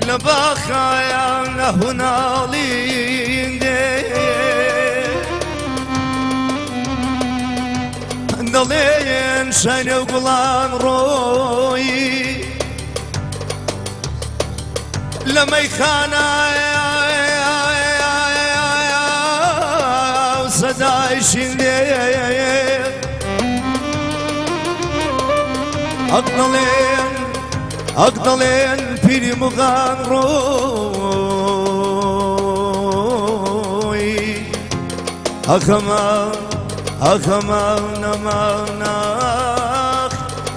لباخايا هنا ليندي دلين شاين وقلان روي لما يخانا وصداي شندي أقدلين في مغان روي أخما نماناخ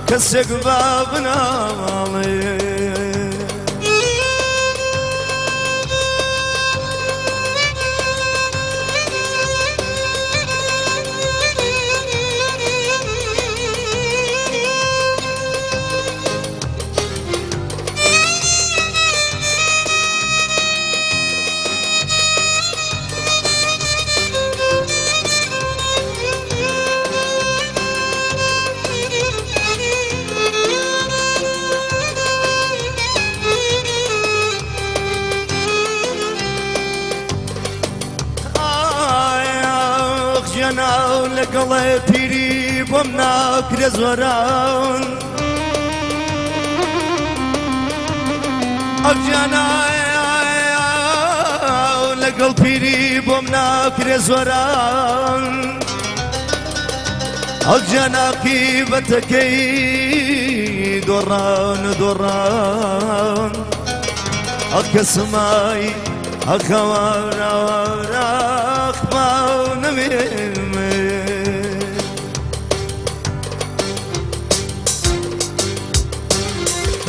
كسك بابنا مالي جناو لقلي بيري بمناك رزوران جناو لقل بيري بمناك رزوران الجناكي بتكي دوران الكسماي أخوانا ورخبان ميمي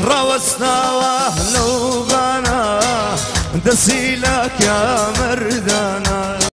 روسنا واهلو غانا دسيلك يا مردان